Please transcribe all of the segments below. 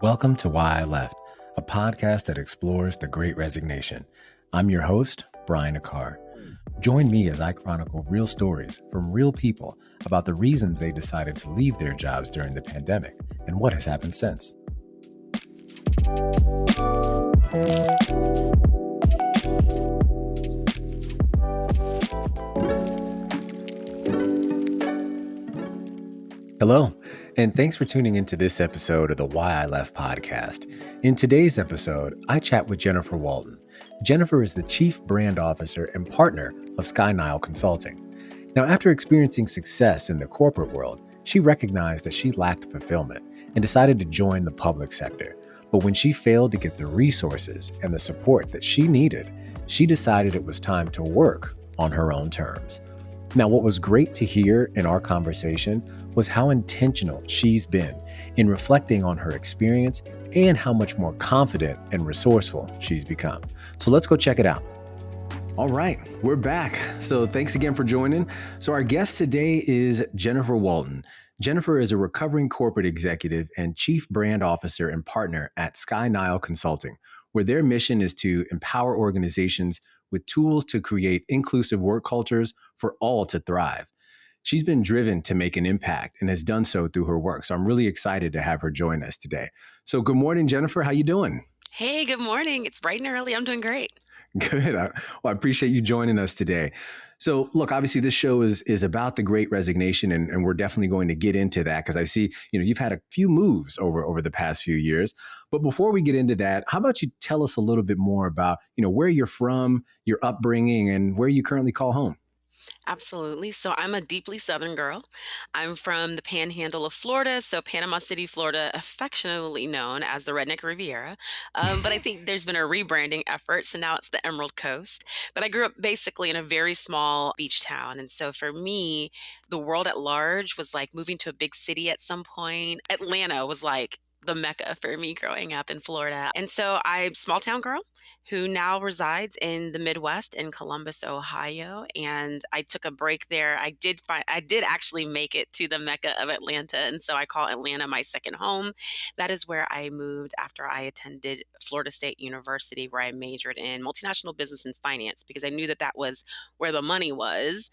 Welcome to Why I Left, a podcast that explores the Great Resignation. I'm your host, Brian Akar. Join me as I chronicle real stories from real people about the reasons they decided to leave their jobs during the pandemic and what has happened since. Hello, and thanks for tuning into this episode of the Why I Left podcast. In today's episode, I chat with Jennifer Walton. Jennifer is the Chief Brand Officer and partner of Skynile Consulting. Now, after experiencing success in the corporate world, she recognized that she lacked fulfillment and decided to join the public sector. But when she failed to get the resources and the support that she needed, she decided it was time to work on her own terms. Now, what was great to hear in our conversation was how intentional she's been in reflecting on her experience and how much more confident and resourceful she's become. So let's go check it out. All right, we're back. So thanks again for joining. So our guest today is Jennifer Walton. Jennifer is a recovering corporate executive and chief brand officer and partner at Skynile Consulting, where their mission is to empower organizations with tools to create inclusive work cultures for all to thrive. She's been driven to make an impact and has done so through her work. So I'm really excited to have her join us today. So good morning, Jennifer. How you doing? Hey, good morning. It's bright and early. I'm doing great. Good. I appreciate you joining us today. So look, obviously this show is about the Great Resignation, and we're definitely going to get into that because I see, you've had a few moves over the past few years. But before we get into that, how about you tell us a little bit more about, where you're from, your upbringing, and where you currently call home? Absolutely. So I'm a deeply Southern girl. I'm from the panhandle of Florida, so Panama City, Florida, affectionately known as the Redneck Riviera. But I think there's been a rebranding effort, so now it's the Emerald Coast. But I grew up basically in a very small beach town. And so for me, the world at large was like moving to a big city at some point. Atlanta was like the mecca for me growing up in Florida. And so I'm a small town girl who now resides in the Midwest in Columbus, Ohio. And I took a break there. I did actually make it to the mecca of Atlanta. And so I call Atlanta my second home. That is where I moved after I attended Florida State University, where I majored in multinational business and finance because I knew that was where the money was.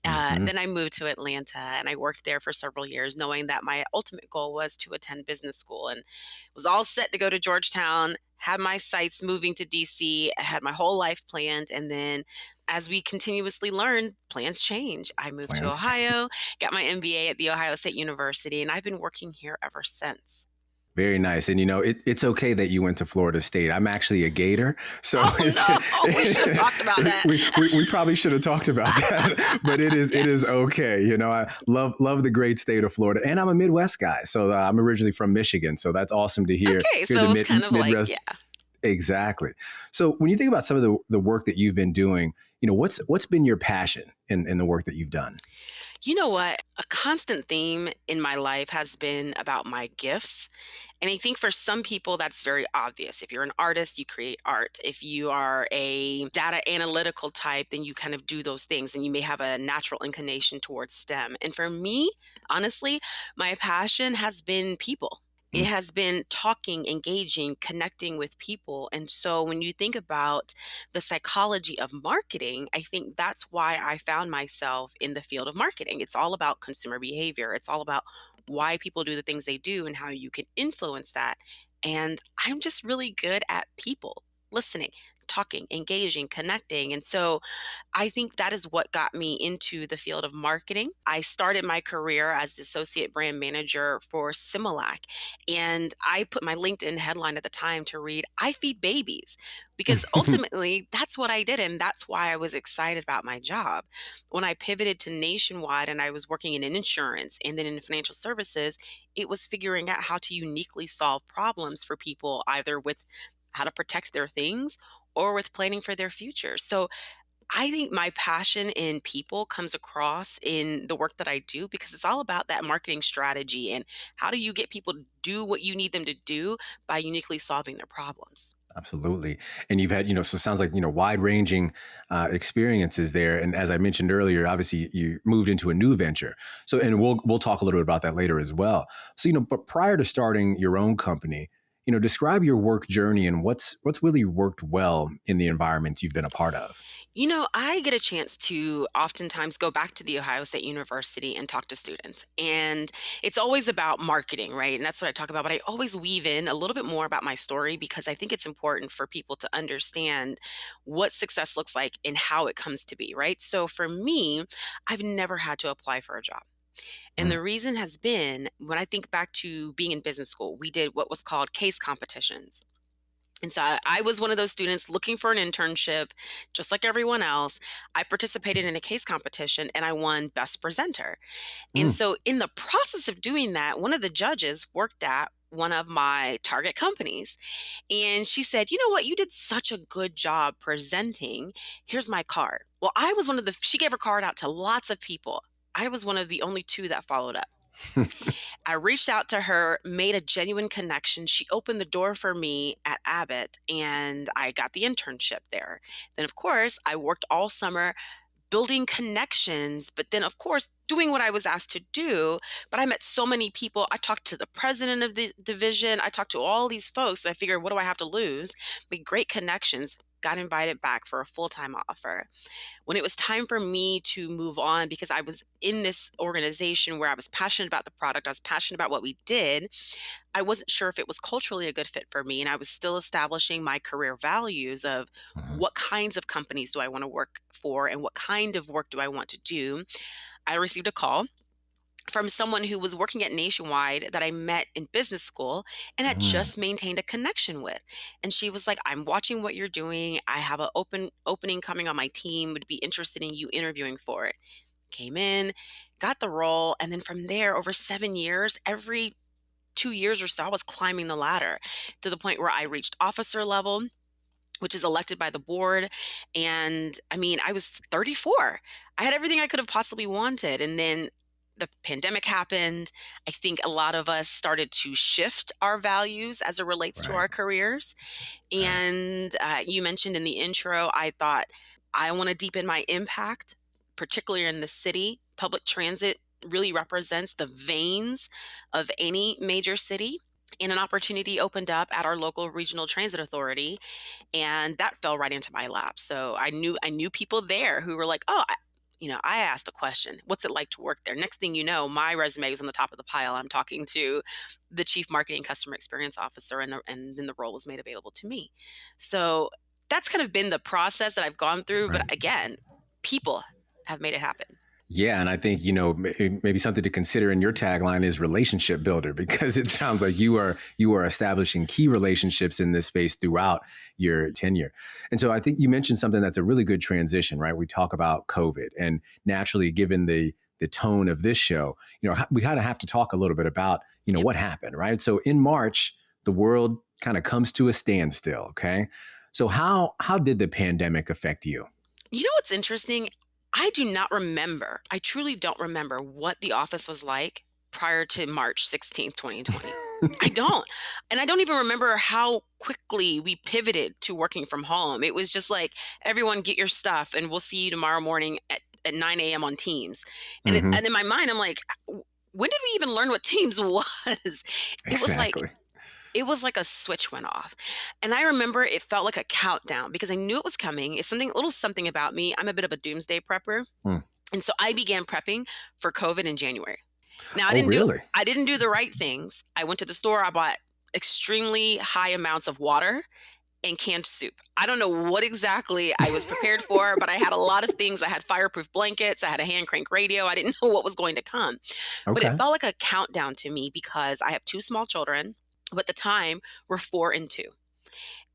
Then I moved to Atlanta and I worked there for several years, knowing that my ultimate goal was to attend business school, and was all set to go to Georgetown, had my sights moving to DC. I had my whole life planned. And then as we continuously learn, plans change. I moved to Ohio, got my MBA at the Ohio State University, and I've been working here ever since. Very nice. And, it's okay that you went to Florida State. I'm actually a Gator. So we should have talked about that. we probably should have talked about that, but it is okay. I love the great state of Florida, and I'm a Midwest guy. So I'm originally from Michigan. So that's awesome to hear. Okay. So it's kind of Midwest. like, yeah. Exactly. So when you think about some of the work that you've been doing, what's been your passion in the work that you've done? You know what? A constant theme in my life has been about my gifts. And I think for some people, that's very obvious. If you're an artist, you create art. If you are a data analytical type, then you kind of do those things, and you may have a natural inclination towards STEM. And for me, honestly, my passion has been people. It has been talking, engaging, connecting with people. And so when you think about the psychology of marketing, I think that's why I found myself in the field of marketing. It's all about consumer behavior. It's all about why people do the things they do and how you can influence that. And I'm just really good at people, listening, talking, engaging, connecting. And so I think that is what got me into the field of marketing. I started my career as the associate brand manager for Similac. And I put my LinkedIn headline at the time to read, "I feed babies," because ultimately that's what I did. And that's why I was excited about my job. When I pivoted to Nationwide and I was working in insurance and then in financial services, it was figuring out how to uniquely solve problems for people, either with how to protect their things or with planning for their future. So I think my passion in people comes across in the work that I do because it's all about that marketing strategy and how do you get people to do what you need them to do by uniquely solving their problems. Absolutely. And you've had, so it sounds like, wide ranging experiences there. And as I mentioned earlier, obviously you moved into a new venture. So, and we'll talk a little bit about that later as well. So, but prior to starting your own company, Describe your work journey and what's really worked well in the environments you've been a part of. I get a chance to oftentimes go back to the Ohio State University and talk to students. And it's always about marketing, right? And that's what I talk about. But I always weave in a little bit more about my story because I think it's important for people to understand what success looks like and how it comes to be, right? So for me, I've never had to apply for a job. And Mm, the reason has been when I think back to being in business school, we did what was called case competitions. And so I was one of those students looking for an internship, just like everyone else. I participated in a case competition and I won Best Presenter. And mm. so, in the process of doing that, one of the judges worked at one of my target companies. And she said, "You know what? You did such a good job presenting. Here's my card." Well, I was she gave her card out to lots of people. I was one of the only two that followed up. I reached out to her, made a genuine connection. She opened the door for me at Abbott, and I got the internship there. Then, of course, I worked all summer building connections, but then, of course, doing what I was asked to do. But I met so many people. I talked to the president of the division. I talked to all these folks. I figured, what do I have to lose? Made great connections. Got invited back for a full-time offer. When it was time for me to move on, because I was in this organization where I was passionate about the product, I was passionate about what we did, I wasn't sure if it was culturally a good fit for me. And I was still establishing my career values of Mhm. what kinds of companies do I want to work for and what kind of work do I want to do. I received a call from someone who was working at Nationwide that I met in business school and had Mm. just maintained a connection with. And she was like, "I'm watching what you're doing. I have an opening coming on my team. Would be interested in you interviewing for it." Came in, got the role, and then from there, over 7 years, every 2 years or so, I was climbing the ladder to the point where I reached officer level, which is elected by the board. And I mean, I was 34. I had everything I could have possibly wanted. And then the pandemic happened. I think a lot of us started to shift our values as it relates to Right. our careers. Right. And you mentioned in the intro, I thought I want to deepen my impact, particularly in the city. Public transit really represents the veins of any major city. And an opportunity opened up at our local regional transit authority, and that fell right into my lap. So I knew people there who were like, "Oh, I asked a question. What's it like to work there?" Next thing you know, my resume was on the top of the pile. I'm talking to the chief marketing customer experience officer, and then the role was made available to me. So that's kind of been the process that I've gone through. But Right. again, people have made it happen. Yeah, and I think maybe something to consider in your tagline is relationship builder because it sounds like you are establishing key relationships in this space throughout your tenure. And so I think you mentioned something that's a really good transition, right? We talk about COVID, and naturally, given the tone of this show, we kind of have to talk a little bit about Yep. what happened, right? So in March, the world kind of comes to a standstill. Okay, so how did the pandemic affect you? You know what's interesting? I do not remember. I truly don't remember what the office was like prior to March 16th, 2020. I don't. And I don't even remember how quickly we pivoted to working from home. It was just like, everyone get your stuff and we'll see you tomorrow morning at 9 a.m. on Teams. Hmm. And in my mind, I'm like, when did we even learn what Teams was? It was like, Exactly. it was like a switch went off. And I remember it felt like a countdown because I knew it was coming. It's a little something about me. I'm a bit of a doomsday prepper. Hmm. And so I began prepping for COVID in January. Now Oh, really? I didn't do the right things. I went to the store, I bought extremely high amounts of water and canned soup. I don't know what exactly I was prepared for, but I had a lot of things. I had fireproof blankets, I had a hand crank radio. I didn't know what was going to come. But it Okay. felt like a countdown to me because I have two small children who at the time were 4 and 2.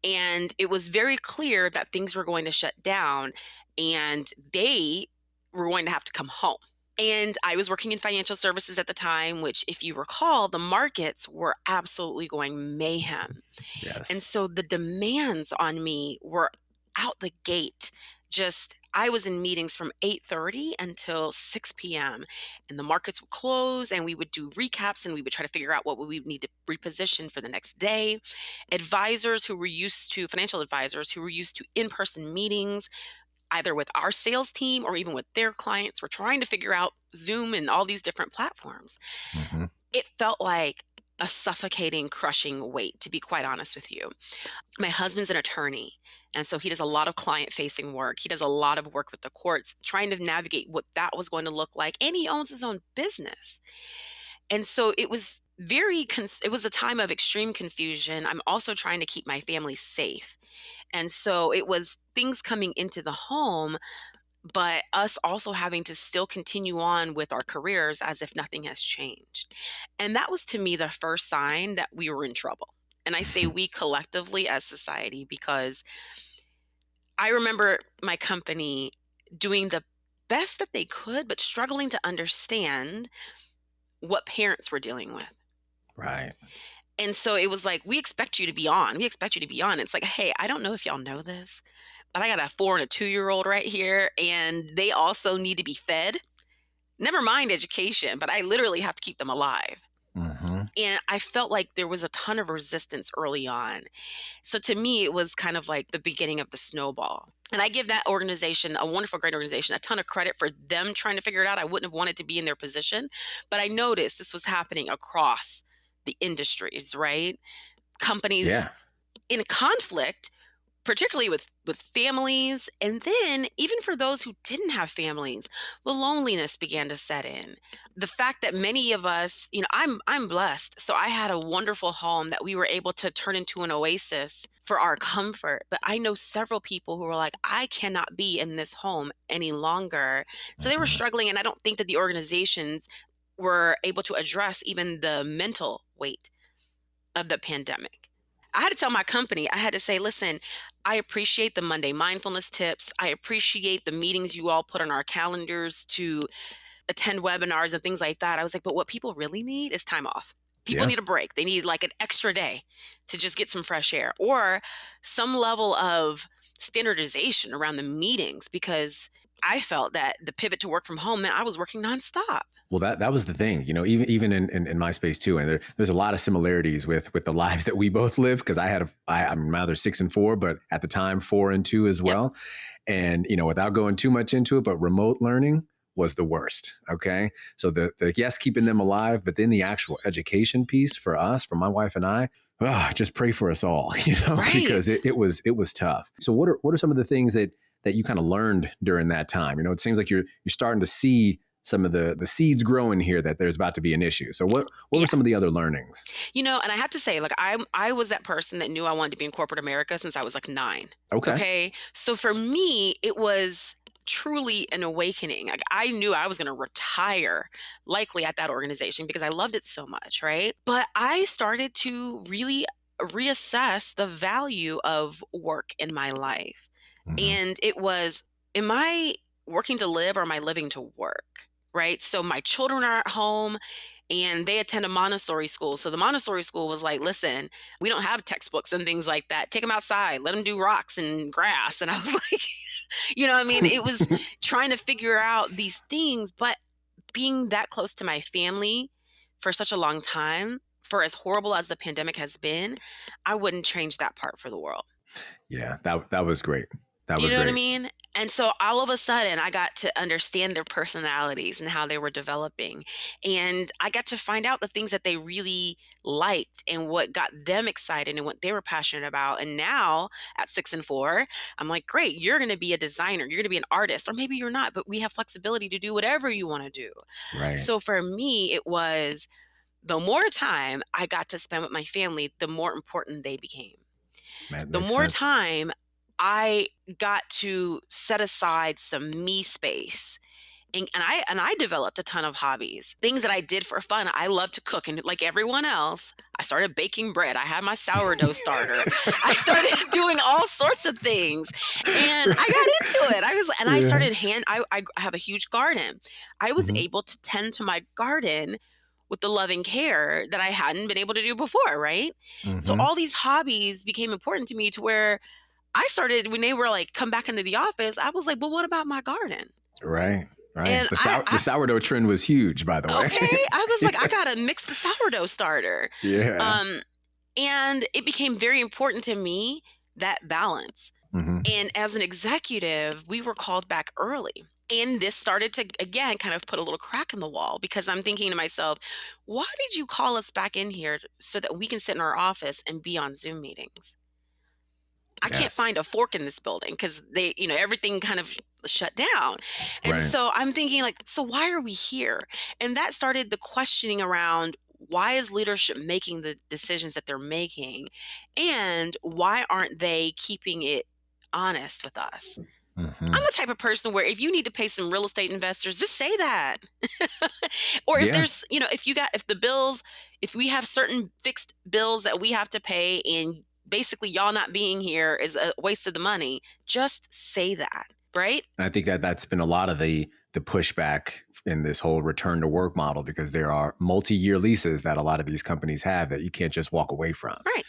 And it was very clear that things were going to shut down and they were going to have to come home. And I was working in financial services at the time, which, if you recall, the markets were absolutely going mayhem. And Yes. so the demands on me were out the gate. Just I was in meetings from 8:30 until 6 p.m. and the markets would close and we would do recaps and we would try to figure out what we would need to reposition for the next day. Financial advisors who were used to in-person meetings, either with our sales team or even with their clients, were trying to figure out Zoom and all these different platforms. Hmm. It felt like a suffocating, crushing weight, to be quite honest with you. My husband's an attorney, and so he does a lot of client-facing work. He does a lot of work with the courts, trying to navigate what that was going to look like, and he owns his own business. And so it was it was a time of extreme confusion. I'm also trying to keep my family safe. And so it was things coming into the home, but us also having to still continue on with our careers as if nothing has changed. And that was to me the first sign that we were in trouble. And I say we collectively as society, because I remember my company doing the best that they could, but struggling to understand what parents were dealing with. Right. And so it was like, we expect you to be on. We expect you to be on. It's like, hey, I don't know if y'all know this, but I got a 4 and a 2-year-old right here, and they also need to be fed. Never mind education, but I literally have to keep them alive. Mm-hmm. And I felt like there was a ton of resistance early on. So to me, it was kind of like the beginning of the snowball. And I give that organization, a wonderful, great organization, a ton of credit for them trying to figure it out. I wouldn't have wanted to be in their position, but I noticed this was happening across the industries, right? Companies in conflict, particularly with families. And then even for those who didn't have families, the loneliness began to set in. The fact that many of us, I'm blessed. So I had a wonderful home that we were able to turn into an oasis for our comfort. But I know several people who were like, I cannot be in this home any longer. So they were struggling. And I don't think that the organizations were able to address even the mental weight of the pandemic. I had to tell my company, I had to say, listen, I appreciate the Monday mindfulness tips. I appreciate the meetings you all put on our calendars to attend webinars and things like that. I was like, but what people really need is time off. People need a break. They need like an extra day to just get some fresh air or some level of standardization around the meetings, because I felt that the pivot to work from home meant I was working nonstop. Well, that was the thing, even in my space too. And there's a lot of similarities with the lives that we both live, because I'm rather 6 and 4, but at the time 4 and 2 as well. Yep. And, without going too much into it, but remote learning was the worst. Okay. So the yes, keeping them alive, but then the actual education piece for us, for my wife and I, just pray for us all, Right. because it was tough. So what are some of the things that you kind of learned during that time? It seems like you're starting to see some of the seeds growing here that there's about to be an issue. So what were some of the other learnings? And I have to say, like, I was that person that knew I wanted to be in corporate America since I was like 9. Okay. So for me, it was truly an awakening. Like, I knew I was going to retire likely at that organization because I loved it so much. Right. But I started to really reassess the value of work in my life. Mm-hmm. And it was, am I working to live or am I living to work? Right. So my children are at home and they attend a Montessori school. So the Montessori school was like, listen, we don't have textbooks and things like that. Take them outside, let them do rocks and grass. And I was like, it was trying to figure out these things, but being that close to my family for such a long time, for as horrible as the pandemic has been, I wouldn't change that part for the world. Yeah, that was great. That was great. What I mean? And so all of a sudden I got to understand their personalities and how they were developing. And I got to find out the things that they really liked and what got them excited and what they were passionate about. And now at 6 and 4, I'm like, great, you're going to be a designer. You're going to be an artist, or maybe you're not, but we have flexibility to do whatever you want to do. Right. So for me, it was the more time I got to spend with my family, the more important they became. The more time I got to set aside some me space. And I developed a ton of hobbies, things that I did for fun. I love to cook. And like everyone else, I started baking bread. I had my sourdough starter. I started doing all sorts of things. And I got into it. I started I have a huge garden. I was able to tend to my garden with the loving care that I hadn't been able to do before, right? Mm-hmm. So all these hobbies became important to me to where I started, when they were like, come back into the office, I was like, well, what about my garden? Right. And the sourdough trend was huge, by the way. Okay. I was like, I got to mix the sourdough starter. Yeah. And it became very important to me, that balance. Mm-hmm. And as an executive, we were called back early. And this started to, again, kind of put a little crack in the wall because I'm thinking to myself, why did you call us back in here so that we can sit in our office and be on Zoom meetings? I can't Yes. find a fork in this building because they, everything kind of shut down. And Right. so I'm thinking, like, so why are we here? And that started the questioning around, why is leadership making the decisions that they're making? And why aren't they keeping it honest with us? I'm Hmm. the type of person where if you need to pay some real estate investors, just say that. Or if Yeah. there's, if we have certain fixed bills that we have to pay and basically y'all not being here is a waste of the money, just say that, right? And I think that that's been a lot of the pushback in this whole return to work model, because there are multi-year leases that a lot of these companies have that you can't just walk away from. Right.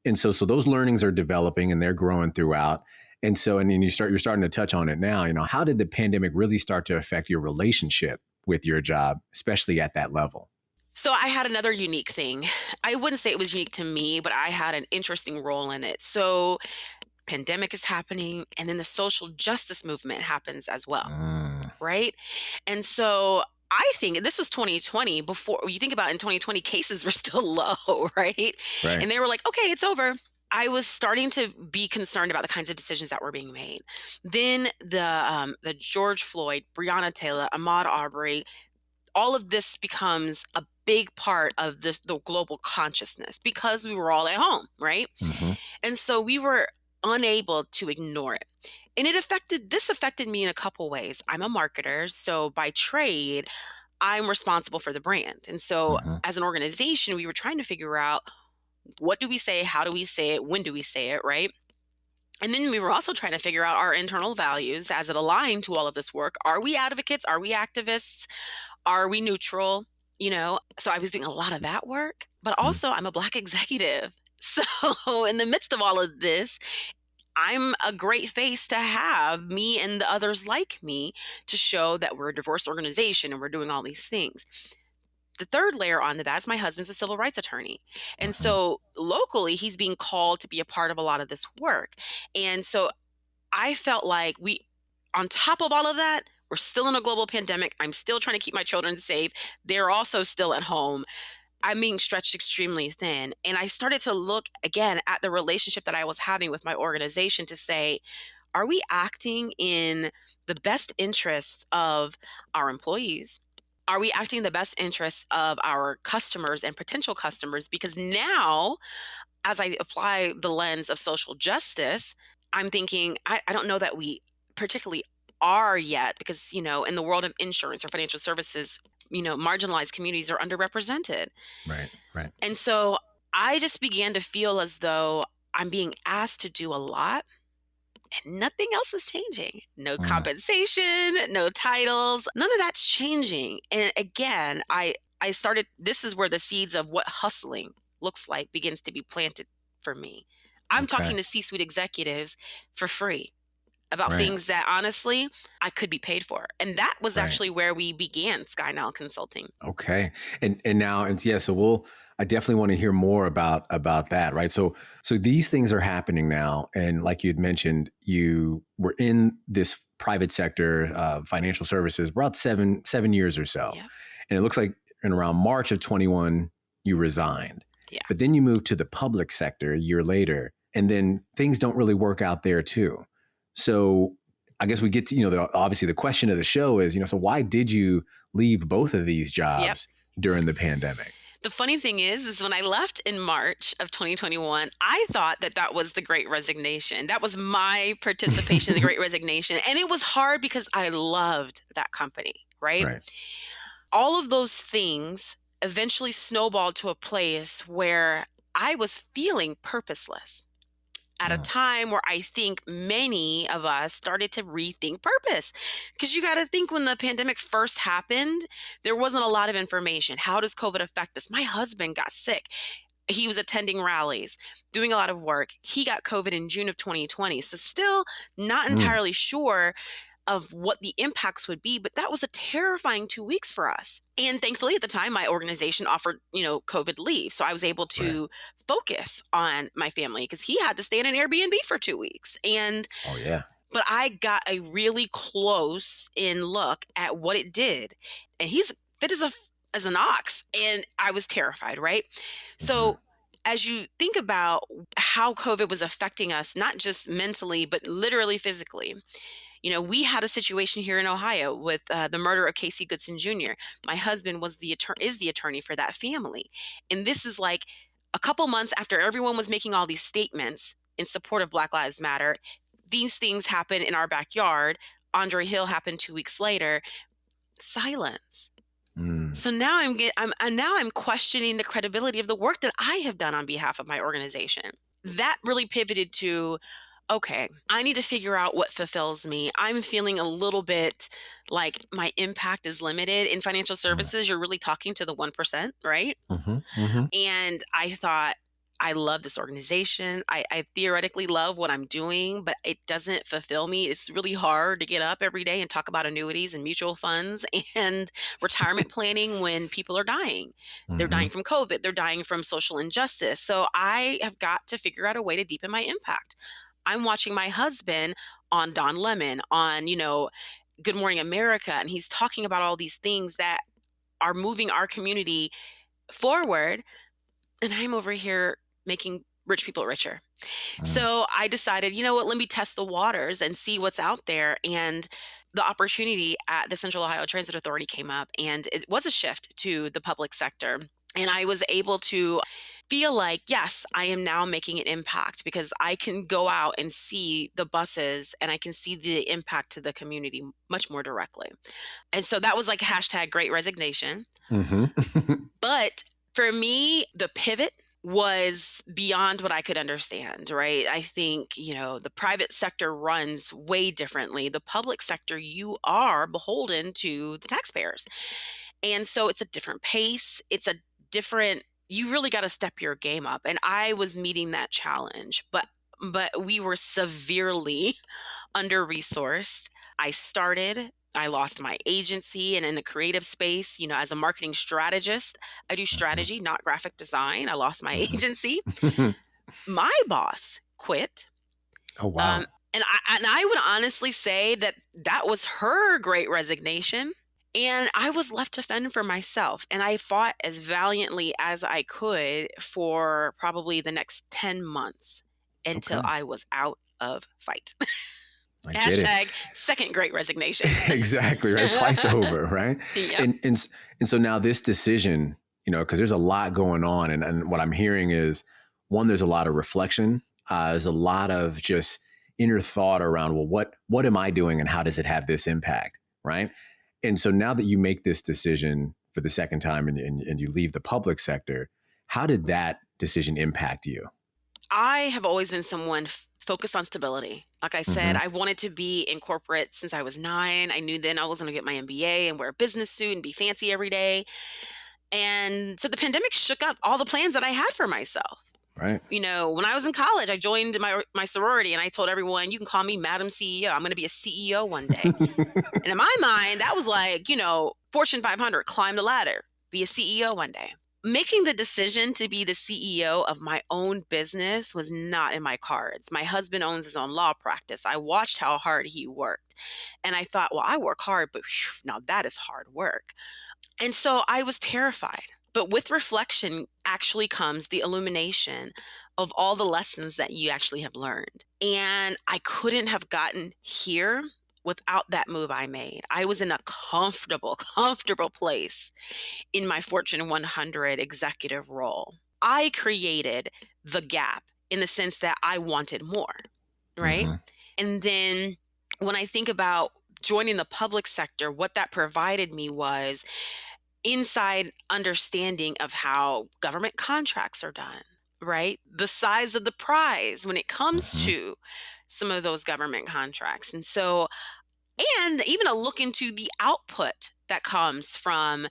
And so those learnings are developing and they're growing throughout. And so, and then you're starting to touch on it now, how did the pandemic really start to affect your relationship with your job, especially at that level? So I had another unique thing. I wouldn't say it was unique to me, but I had an interesting role in it. So pandemic is happening and then the social justice movement happens as well, Mm, right? And so I think, and this was 2020, before you think about in 2020, cases were still low, right? right. And they were like, okay, it's over. I was starting to be concerned about the kinds of decisions that were being made. Then the George Floyd, Breonna Taylor, Ahmaud Arbery, all of this becomes a big part of the global consciousness because we were all at home, right? Hmm. And so we were unable to ignore it. And this affected me in a couple ways. I'm a marketer, so by trade, I'm responsible for the brand. And so Hmm. as an organization, we were trying to figure out, what do we say, how do we say it, when do we say it, right? And then we were also trying to figure out our internal values as it aligned to all of this work. Are we advocates? Are we activists? Are we neutral? So I was doing a lot of that work, but also I'm a Black executive. So in the midst of all of this, I'm a great face to have, me and the others like me, to show that we're a diverse organization and we're doing all these things. The third layer onto that is my husband's a civil rights attorney. And Hmm. so locally, he's being called to be a part of a lot of this work. And so I felt like on top of all of that, we're still in a global pandemic. I'm still trying to keep my children safe. They're also still at home. I'm being stretched extremely thin. And I started to look again at the relationship that I was having with my organization to say, are we acting in the best interests of our employees? Are we acting in the best interests of our customers and potential customers? Because now, as I apply the lens of social justice, I'm thinking, I don't know that we particularly are yet, because, in the world of insurance or financial services, marginalized communities are underrepresented. Right. Right. And so I just began to feel as though I'm being asked to do a lot and nothing else is changing. No Mm, compensation, no titles, none of that's changing. And again, I started, this is where the seeds of what hustling looks like begins to be planted for me. I'm okay. talking to C-suite executives for free about Right. things that honestly I could be paid for. And that was Right. actually where we began Skynile Consulting. Okay. And now, and yeah, so I definitely want to hear more about that, right? So these things are happening now, and like you had mentioned, you were in this private sector, financial services, about seven years or so, Yeah. and it looks like in around March of 21 you resigned, Yeah. but then you moved to the public sector a year later, and then things don't really work out there too. So I guess we get to, obviously the question of the show is, so why did you leave both of these Yep. jobs during the pandemic? The funny thing is when I left in March of 2021, I thought that that was the Great Resignation. That was my participation in the Great Resignation. And it was hard because I loved that company, right? Right. All of those things eventually snowballed to a place where I was feeling purposeless at a Mm, time where I think many of us started to rethink purpose. Because you got to think, when the pandemic first happened, there wasn't a lot of information. How does COVID affect us? My husband got sick. He was attending rallies, doing a lot of work. He got COVID in June of 2020. So still not mm, entirely sure of what the impacts would be, but that was a terrifying 2 weeks for us. And thankfully at the time, my organization offered, COVID leave. So I was able right. to focus on my family because he had to stay in an Airbnb for 2 weeks. And Oh yeah. But I got a really close in look at what it did. And he's fit as an ox. And I was terrified, right? Hmm. So as you think about how COVID was affecting us, not just mentally, but literally physically, we had a situation here in Ohio with the murder of Casey Goodson Jr. My husband is the attorney for that family. And this is like a couple months after everyone was making all these statements in support of Black Lives Matter. These things happen in our backyard. Andre Hill happened 2 weeks later. Silence. Mm. So now I'm questioning the credibility of the work that I have done on behalf of my organization. That really pivoted to, okay, I need to figure out what fulfills me. I'm feeling a little bit like my impact is limited. In financial services, you're really talking to the 1%, right? Hmm. Hmm. And I thought, I love this organization. I theoretically love what I'm doing, but it doesn't fulfill me. It's really hard to get up every day and talk about annuities and mutual funds and retirement planning when people are dying. They're Hmm. dying from COVID. They're dying from social injustice. So I have got to figure out a way to deepen my impact. I'm watching my husband on Don Lemon, on, Good Morning America, and he's talking about all these things that are moving our community forward. And I'm over here making rich people richer. Mm. So I decided, you know what, let me test the waters and see what's out there. And the opportunity at the Central Ohio Transit Authority came up, and it was a shift to the public sector. And I was able to feel like, yes, I am now making an impact because I can go out and see the buses and I can see the impact to the community much more directly. And so that was like hashtag great resignation. Hmm. But for me, the pivot was beyond what I could understand, right? I think, the private sector runs way differently. The public sector, you are beholden to the taxpayers. And so it's a different pace. You really got to step your game up. And I was meeting that challenge, but we were severely under-resourced. I lost my agency, and in the creative space, as a marketing strategist, I do strategy, not graphic design. I lost my Hmm. agency. My boss quit. Oh, wow. Um, and I would honestly say that was her great resignation. And I was left to fend for myself. And I fought as valiantly as I could for probably the next 10 months until Okay. I was out of fight. I get it. Hashtag second great resignation. Exactly, right? Twice over, right? Yep. And so now this decision, because there's a lot going on, and what I'm hearing is, one, there's a lot of reflection. There's a lot of just inner thought around, well, what am I doing, and how does it have this impact, right? And so now that you make this decision for the second time, and you leave the public sector, how did that decision impact you? I have always been someone focused on stability. Like I said, Mm-hmm. I wanted to be in corporate since I was 9. I knew then I was going to get my MBA and wear a business suit and be fancy every day. And so the pandemic shook up all the plans that I had for myself. Right. When I was in college, I joined my sorority, and I told everyone, you can call me Madam CEO. I'm going to be a CEO one day. And in my mind, that was like, Fortune 500, climb the ladder, be a CEO one day. Making the decision to be the CEO of my own business was not in my cards. My husband owns his own law practice. I watched how hard he worked. And I thought, well, I work hard, but now that is hard work. And so I was terrified. But with reflection actually comes the illumination of all the lessons that you actually have learned. And I couldn't have gotten here without that move I made. I was in a comfortable place in my Fortune 100 executive role. I created the gap in the sense that I wanted more, right? Mm-hmm. And then when I think about joining the public sector, what that provided me was inside understanding of how government contracts are done, right? The size of the prize when it comes Mm-hmm. to some of those government contracts. And even a look into the output that comes from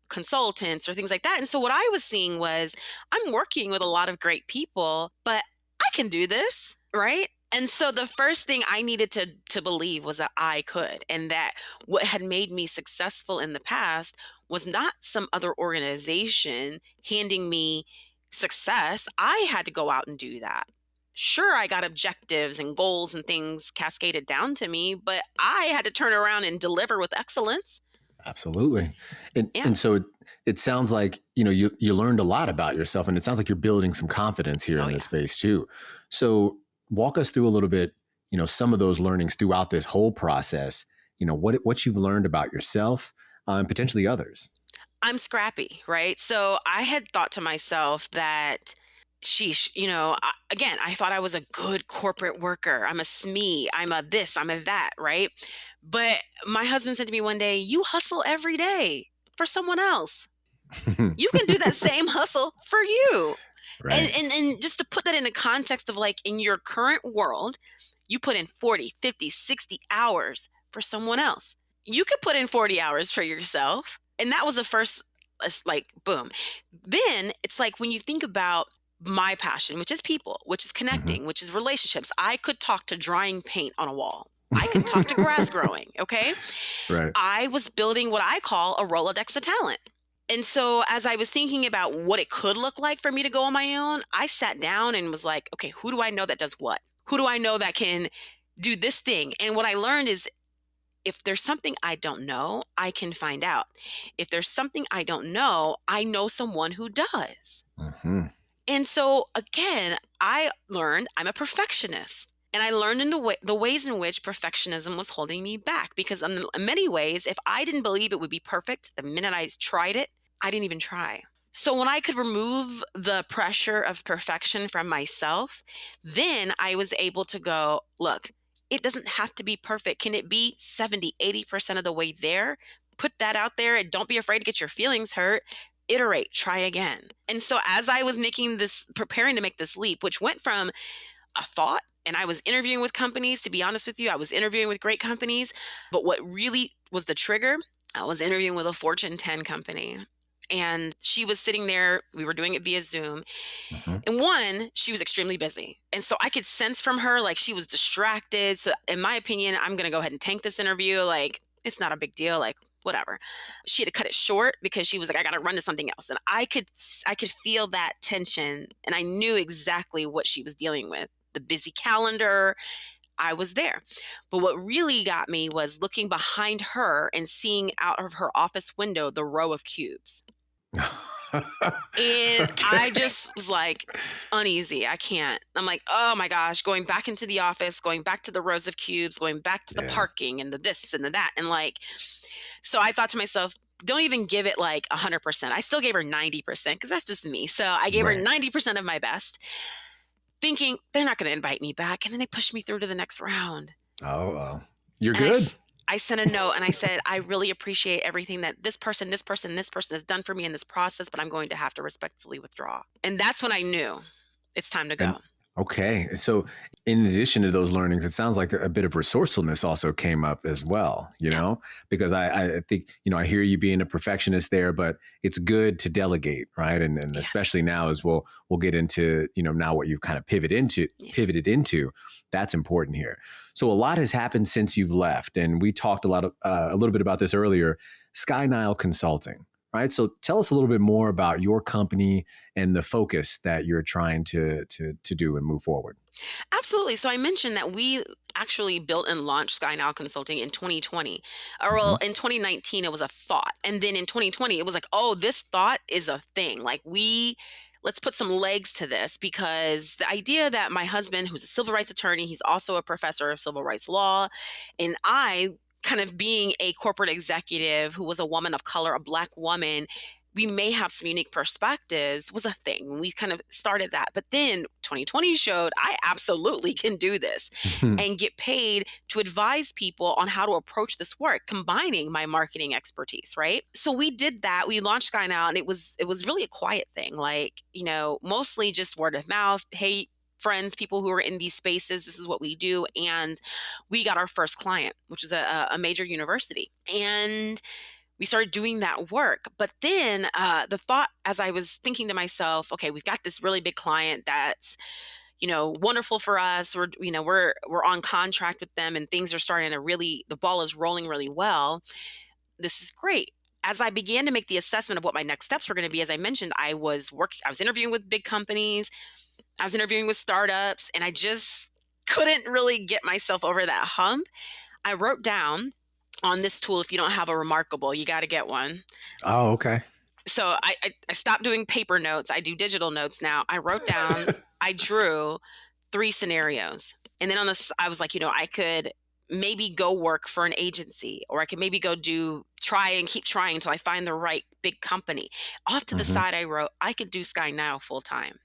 consultants or things like that. And so what I was seeing was, I'm working with a lot of great people, but I can do this, right? And so the first thing I needed to believe was that I could, and that what had made me successful in the past was not some other organization handing me success. I had to go out and do that. Sure, I got objectives and goals and things cascaded down to me, but I had to turn around and deliver with excellence. Absolutely. And Yeah. and so it sounds like, you learned a lot about yourself, and it sounds like you're building some confidence here Oh, in yeah. this space too. So walk us through a little bit, some of those learnings throughout this whole process, what you've learned about yourself, and potentially others. I'm scrappy, right? So I had thought to myself that, sheesh, again, I thought I was a good corporate worker. I'm a SME. I'm a this, I'm a that, right? But my husband said to me one day, you hustle every day for someone else. You can do that same hustle for you. And, Right. and and just to put that in the context of, like, in your current world, you put in 40, 50, 60 hours for someone else. You could put in 40 hours for yourself. And that was the first, like, boom. Then it's like, when you think about my passion, which is people, which is Mhm. connecting, which is relationships, I could talk to drying paint on a wall. I can talk to grass growing. Okay. Right. I was building what I call a Rolodex of talent. And so, as I was thinking about what it could look like for me to go on my own, I sat down and was like, okay, who do I know that does what? Who do I know that can do this thing? And what I learned is, if there's something I don't know, I can find out. If there's something I don't know, I know someone who does. Mhm. And so, again, I learned I'm a perfectionist. And I learned in the ways in which perfectionism was holding me back. Because in many ways, if I didn't believe it would be perfect the minute I tried it, I didn't even try. So when I could remove the pressure of perfection from myself, then I was able to go, look, it doesn't have to be perfect. Can it be 70, 80% of the way there? Put that out there, and don't be afraid to get your feelings hurt. Iterate, try again. And so, as I was preparing to make this leap, which went from a thought, and I was interviewing with companies, to be honest with you, I was interviewing with great companies. But what really was the trigger, I was interviewing with a Fortune 10 company. And she was sitting there, we were doing it via Zoom. Mhm. And one, she was extremely busy. And so I could sense from her, like, she was distracted. So, in my opinion, I'm going to go ahead and tank this interview. Like, it's not a big deal. Like, whatever. She had to cut it short because she was like, I got to run to something else. And I could feel that tension, and I knew exactly what she was dealing with. The busy calendar, I was there. But what really got me was looking behind her and seeing out of her office window the row of cubes. And I Okay. just was like, uneasy. I can't. I'm like, oh my gosh, going back into the office, going back to the rows of cubes, going back to the Yeah. parking and the this and the that. And, like, so I thought to myself, don't even give it like 100%. I still gave her 90% because that's just me. So I gave her Right. 90% of my best, thinking they're not going to invite me back. And then they pushed me through to the next round. Oh, well. You're And good. I sent a note and I said, I really appreciate everything that this person has done for me in this process, but I'm going to have to respectfully withdraw. And that's when I knew it's time to And go. okay. So in addition to those learnings, it sounds like a bit of resourcefulness also came up as well, Yeah. because I think, I hear you being a perfectionist there, but it's good to delegate, right? And Yes. especially now, as we'll get into, now what you've kind of Yeah. pivoted into, that's important here. So a lot has happened since you've left, and we talked a little bit about this earlier. Sky Nile Consulting, right? So tell us a little bit more about your company and the focus that you're trying to do and move forward. Absolutely. So I mentioned that we actually built and launched Sky Now Consulting in 2020. Well, Mhm. in 2019, it was a thought. And then in 2020, it was like, oh, this thought is a thing. Like, let's put some legs to this, because the idea that my husband, who's a civil rights attorney, he's also a professor of civil rights law, and I, kind of being a corporate executive who was a woman of color, a Black woman, we may have some unique perspectives, was a thing. We kind of started that. But then 2020 showed I absolutely can do this and get paid to advise people on how to approach this work, combining my marketing expertise, right? So we did that. We launched Sky Now, and it was really a quiet thing, like, mostly just word of mouth. Hey, friends, people who are in these spaces, this is what we do. And we got our first client, which is a major university. And we started doing that work. But then the thought, as I was thinking to myself, okay, we've got this really big client that's, wonderful for us. We're on contract with them, and things are starting to the ball is rolling really well. This is great. As I began to make the assessment of what my next steps were going to be, as I mentioned, I was interviewing with big companies. I was interviewing with startups and I just couldn't really get myself over that hump. I wrote down on this tool, if you don't have a Remarkable, you got to get one. Oh, okay. So I stopped doing paper notes. I do digital notes now. I wrote down, I drew 3 scenarios. And then on this, I was like, I could maybe go work for an agency, or I could maybe go try and keep trying until I find the right big company. Off to the side, I wrote, I could do Sky Now full time.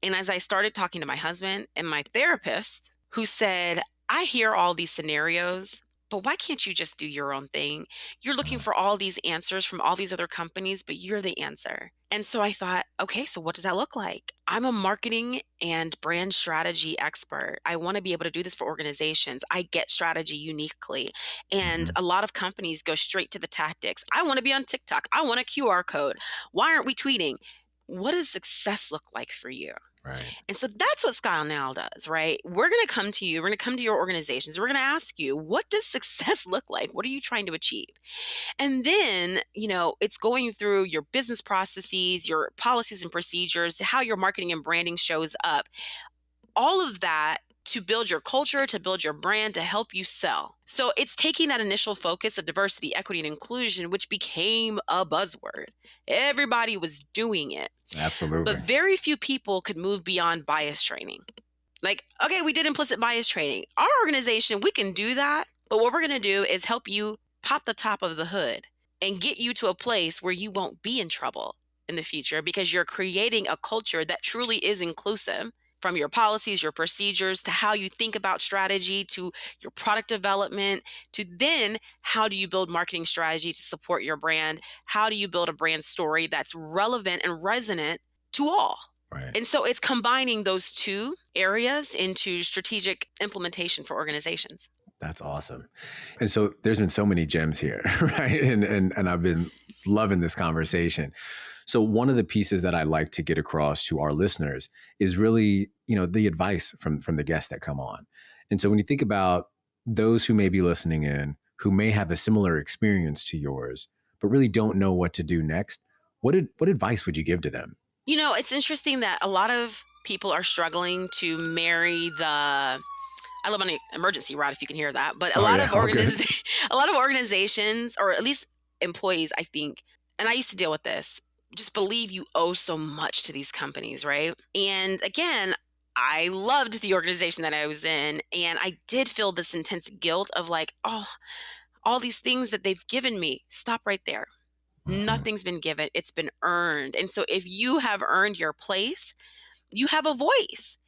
And as I started talking to my husband and my therapist, who said, I hear all these scenarios, but why can't you just do your own thing? You're looking for all these answers from all these other companies, but you're the answer. And so I thought, okay, so what does that look like? I'm a marketing and brand strategy expert. I want to be able to do this for organizations. I get strategy uniquely. And a lot of companies go straight to the tactics. I want to be on TikTok. I want a QR code. Why aren't we tweeting? What does success look like for you? Right. And so that's what Sky Now does, right? We're going to come to you. We're going to come to your organizations. We're going to ask you, what does success look like? What are you trying to achieve? And then, it's going through your business processes, your policies and procedures, how your marketing and branding shows up, all of that to build your culture, to build your brand, to help you sell. So it's taking that initial focus of diversity, equity, and inclusion, which became a buzzword. Everybody was doing it. Absolutely. But very few people could move beyond bias training. Like, okay, we did implicit bias training. Our organization, we can do that. But what we're going to do is help you pop the top of the hood and get you to a place where you won't be in trouble in the future, because you're creating a culture that truly is inclusive, from your policies, your procedures, to how you think about strategy, to your product development, to then how do you build marketing strategy to support your brand? How do you build a brand story that's relevant and resonant to all? Right. And so it's combining those 2 areas into strategic implementation for organizations. That's awesome. And so there's been so many gems here, right? And I've been loving this conversation. So one of the pieces that I like to get across to our listeners is really, the advice from the guests that come on. And so when you think about those who may be listening in, who may have a similar experience to yours, but really don't know what to do next, what advice would you give to them? It's interesting that a lot of people are struggling to marry I live on an emergency route, if you can hear that, but a lot of organizations, or at least employees, I think, and I used to deal with this, just believe you owe so much to these companies, right? And again, I loved the organization that I was in, and I did feel this intense guilt of like, oh, all these things that they've given me. Stop right there. Nothing's been given. It's been earned. And so if you have earned your place, you have a voice.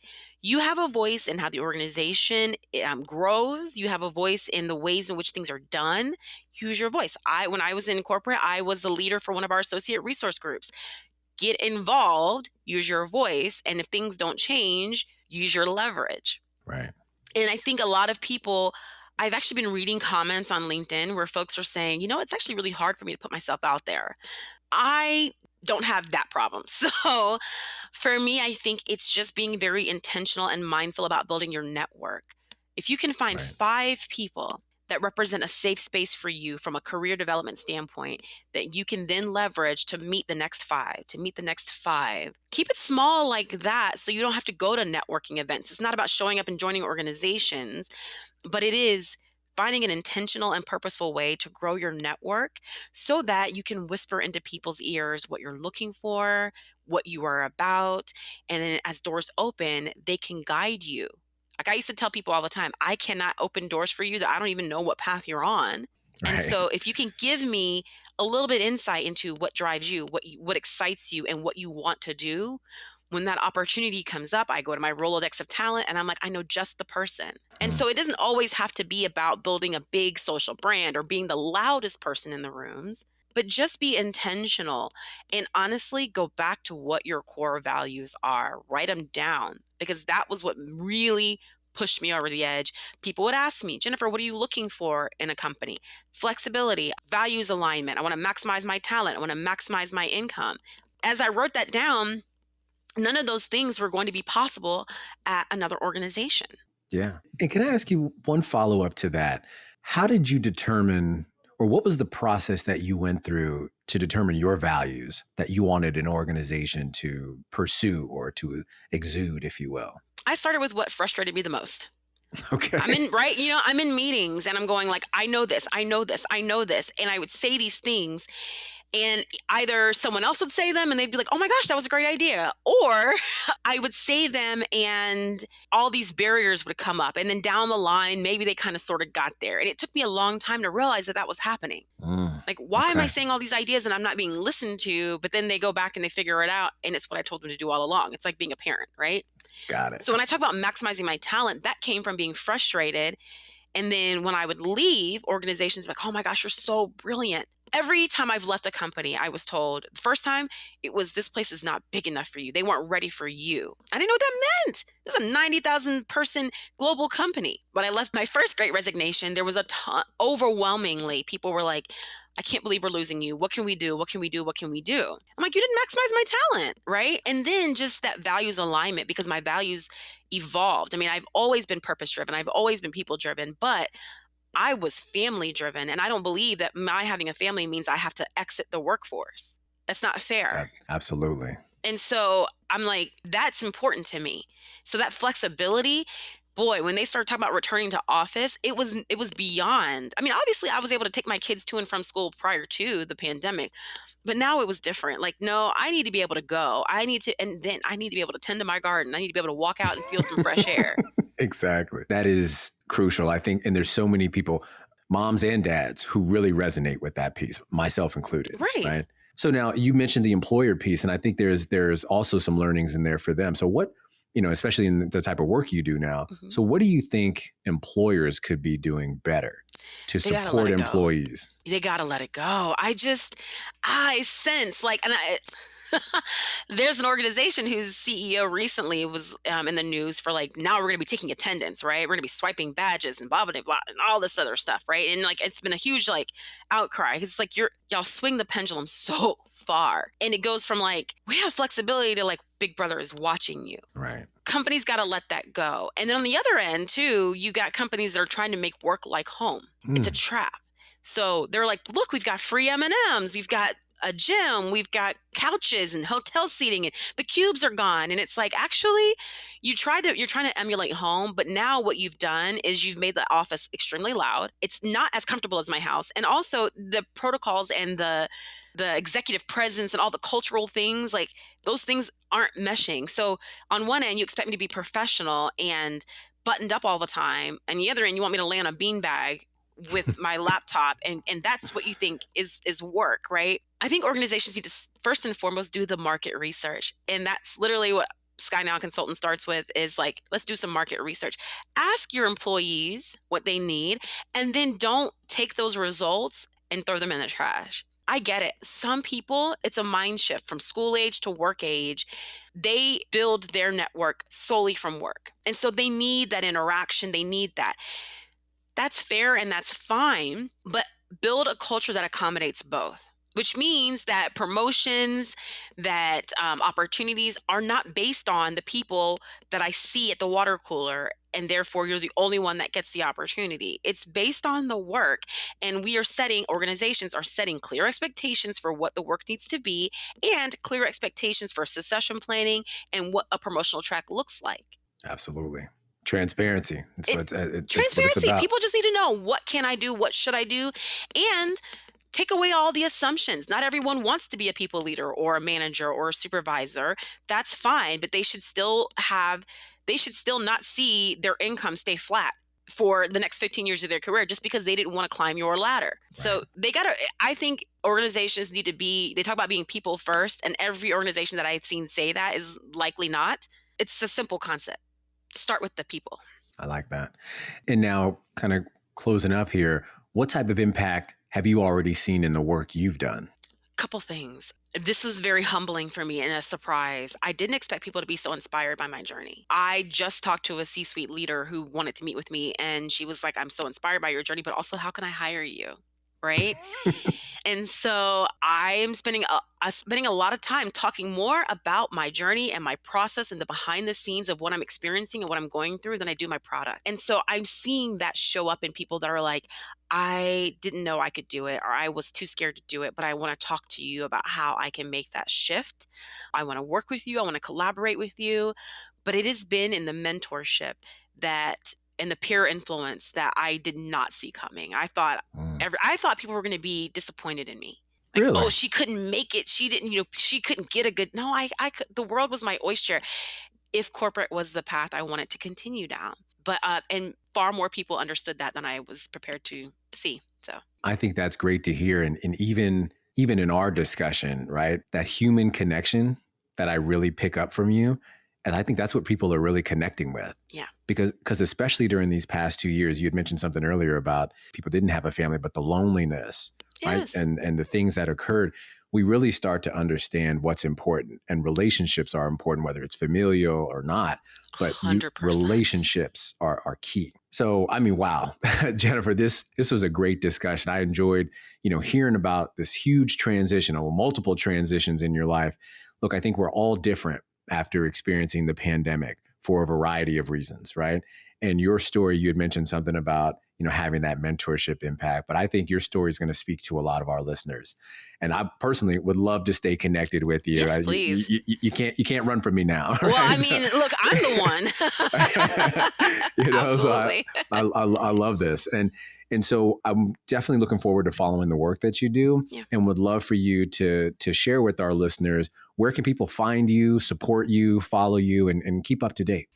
You have a voice in how the organization grows. You have a voice in the ways in which things are done. Use your voice. When I was in corporate, I was the leader for one of our associate resource groups. Get involved, use your voice, and if things don't change, use your leverage. Right. And I think a lot of people, I've actually been reading comments on LinkedIn where folks are saying, it's actually really hard for me to put myself out there. I don't have that problem. So for me, I think it's just being very intentional and mindful about building your network. If you can find 5 people that represent a safe space for you from a career development standpoint that you can then leverage to meet the next 5, Keep it small like that so you don't have to go to networking events. It's not about showing up and joining organizations, but it is finding an intentional and purposeful way to grow your network so that you can whisper into people's ears what you're looking for, what you are about, and then as doors open, they can guide you. Like I used to tell people all the time, I cannot open doors for you that I don't even know what path you're on. Right. And so if you can give me a little bit insight into what drives you, what excites you, and what you want to do, when that opportunity comes up, I go to my Rolodex of talent and I'm like, I know just the person. And so it doesn't always have to be about building a big social brand or being the loudest person in the rooms, but just be intentional and honestly go back to what your core values are. Write them down, because that was what really pushed me over the edge. People would ask me, Jennifer, what are you looking for in a company? Flexibility, values alignment. I want to maximize my talent. I want to maximize my income. As I wrote that down, none of those things were going to be possible at another organization. Yeah. And can I ask you one follow-up to that? How did you determine or what was the process that you went through to determine your values that you wanted an organization to pursue or to exude, if you will? I started with what frustrated me the most. Okay. I'm in meetings and I'm going like, I know this, I know this, I know this. And I would say these things and either someone else would say them and they'd be like, oh my gosh, that was a great idea. Or I would say them and all these barriers would come up. And then down the line, maybe they kind of sort of got there. And it took me a long time to realize that that was happening. Like, why am I saying all these ideas and I'm not being listened to? But then they go back and they figure it out. And it's what I told them to do all along. It's like being a parent, right? Got it. So when I talk about maximizing my talent, that came from being frustrated. And then when I would leave, organizations like, oh my gosh, you're so brilliant. Every time I've left a company, I was told the first time it was, this place is not big enough for you. They weren't ready for you. I didn't know what that meant. This is a 90,000 person global company. When I left my first Great Resignation, there was a ton, overwhelmingly, people were like, I can't believe we're losing you. What can we do? What can we do? What can we do? I'm like, you didn't maximize my talent, right? And then just that values alignment, because my values evolved. I mean, I've always been purpose driven. I've always been people driven, but I was family driven. And I don't believe that my having a family means I have to exit the workforce. That's not fair. Absolutely. And so I'm like, that's important to me. So that flexibility, boy, when they started talking about returning to office, it was beyond. I mean, obviously I was able to take my kids to and from school prior to the pandemic, but now it was different. Like, no, I need to be able to go. And then I need to be able to tend to my garden. I need to be able to walk out and feel some fresh air. Exactly. That is crucial, I think. And there's so many people, moms and dads, who really resonate with that piece, myself included. Right. So now you mentioned the employer piece, and I think there's also some learnings in there for them. So what, especially in the type of work you do now. Mm-hmm. So what do you think employers could be doing better to support employees? They got to let it go. I sense like, and there's an organization whose CEO recently was in the news for like, now we're going to be taking attendance, right? We're going to be swiping badges and blah, blah, blah, and all this other stuff, right? And like, it's been a huge like outcry. It's like y'all swing the pendulum so far. And it goes from like, we have flexibility to like, Big Brother is watching you. Right. Companies got to let that go. And then on the other end too, you got companies that are trying to make work like home. It's a trap. So they're like, look, we've got free M&Ms. We've got a gym, we've got couches and hotel seating, and the cubes are gone. And it's like, actually, you're trying to emulate home, but now what you've done is you've made the office extremely loud. It's not as comfortable as my house. And also the protocols and the executive presence and all the cultural things, like those things aren't meshing. So on one end, you expect me to be professional and buttoned up all the time. And the other end, you want me to lay on a beanbag with my laptop, and that's what you think is work, right? I think organizations need to first and foremost do the market research. And that's literally what Sky Now Consultant starts with, is like, let's do some market research. Ask your employees what they need, and then don't take those results and throw them in the trash. I get it. Some people, it's a mind shift from school age to work age. They build their network solely from work. And so they need that interaction. They need that. That's fair and that's fine, but build a culture that accommodates both, which means that promotions, that opportunities are not based on the people that I see at the water cooler, and therefore you're the only one that gets the opportunity. It's based on the work, and organizations are setting clear expectations for what the work needs to be, and clear expectations for succession planning and what a promotional track looks like. Absolutely. Transparency. Transparency. It's about. People just need to know, what can I do? What should I do? And take away all the assumptions. Not everyone wants to be a people leader or a manager or a supervisor. That's fine, but they should still not see their income stay flat for the next 15 years of their career just because they didn't want to climb your ladder. Right. So I think organizations need to they talk about being people first, and every organization that I've seen say that is likely not. It's a simple concept. Start with the people. I like that. And now, kind of closing up here, what type of impact have you already seen in the work you've done? Couple things. This was very humbling for me and a surprise. I didn't expect people to be so inspired by my journey. I just talked to a C-suite leader who wanted to meet with me, and she was like, I'm so inspired by your journey, but also, how can I hire you? right? And so I am spending a lot of time talking more about my journey and my process and the behind the scenes of what I'm experiencing and what I'm going through than I do my product. And so I'm seeing that show up in people that are like, I didn't know I could do it, or I was too scared to do it, but I want to talk to you about how I can make that shift. I want to work with you. I want to collaborate with you. But it has been in the mentorship that and the peer influence that I did not see coming. I thought people were going to be disappointed in me. Like, Really? oh, she couldn't make it. She didn't, she couldn't get a good, no, I could, the world was my oyster if corporate was the path I wanted to continue down. But, and far more people understood that than I was prepared to see. So I think that's great to hear. And even in our discussion, right, that human connection that I really pick up from you. And I think that's what people are really connecting with. yeah. Because especially during these past 2 years, you had mentioned something earlier about people didn't have a family, but the loneliness, Yes. right? And the things that occurred, we really start to understand what's important. And relationships are important, whether it's familial or not. But 100%. relationships are key. So, I mean, wow, Jennifer, this was a great discussion. I enjoyed, hearing about this huge transition or multiple transitions in your life. Look, I think we're all different after experiencing the pandemic for a variety of reasons, right? And your story, you had mentioned something about, having that mentorship impact, but I think your story is going to speak to a lot of our listeners. And I personally would love to stay connected with you. Yes, please. You can't run from me now. Well, right? I mean, look, I'm the one. Absolutely. So I love this. And so I'm definitely looking forward to following the work that you do, and would love for you to share with our listeners, where can people find you, support you, follow you, and keep up to date?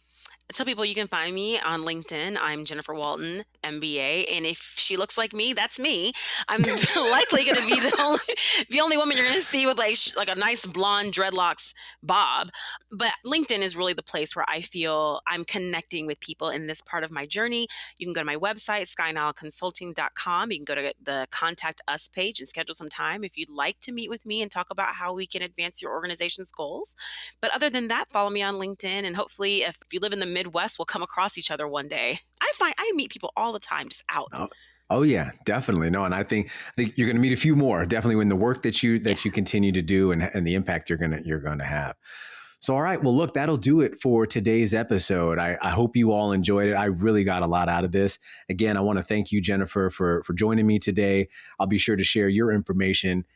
Tell people you can find me on LinkedIn. I'm Jennifer Walton, MBA. And if she looks like me, that's me. I'm likely going to be the only woman you're going to see with like a nice blonde dreadlocks bob. But LinkedIn is really the place where I feel I'm connecting with people in this part of my journey. You can go to my website, skynileconsulting.com. You can go to the Contact Us page and schedule some time if you'd like to meet with me and talk about how we can advance your organization's goals. But other than that, follow me on LinkedIn. And hopefully, if you live in the Midwest, we'll come across each other one day. I meet people all the time just out. Oh yeah, definitely. No, and I think you're going to meet a few more, definitely, in the work that you continue to do and the impact you're going to have. So, all right. Well, look, that'll do it for today's episode. I hope you all enjoyed it. I really got a lot out of this. Again, I want to thank you, Jennifer, for joining me today. I'll be sure to share your information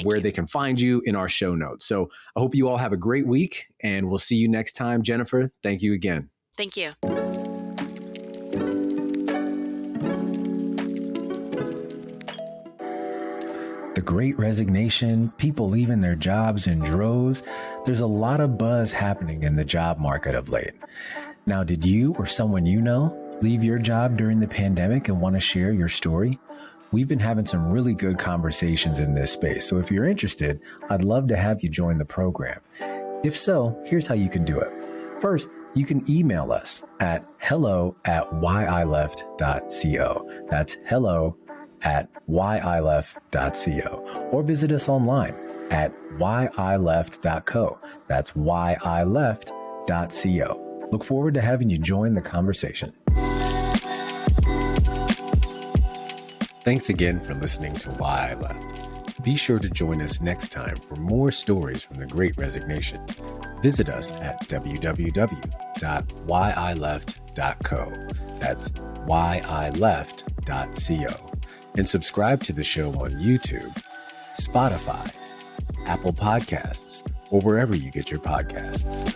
where they can find you in our show notes. So I hope you all have a great week, and we'll see you next time. Jennifer, thank you again. Thank you. The Great Resignation, people leaving their jobs in droves. There's a lot of buzz happening in the job market of late. Now, did you or someone you know leave your job during the pandemic and want to share your story? We've been having some really good conversations in this space, so if you're interested, I'd love to have you join the program. If so, here's how you can do it. First, you can email us at hello@whyiLeft.co. That's hello@whyiLeft.co. Or visit us online at whyiLeft.co. That's whyiLeft.co. Look forward to having you join the conversation. Thanks again for listening to Why I Left. Be sure to join us next time for more stories from the Great Resignation. Visit us at www.whyiLeft.co. That's whyiLeft.co. And subscribe to the show on YouTube, Spotify, Apple Podcasts, or wherever you get your podcasts.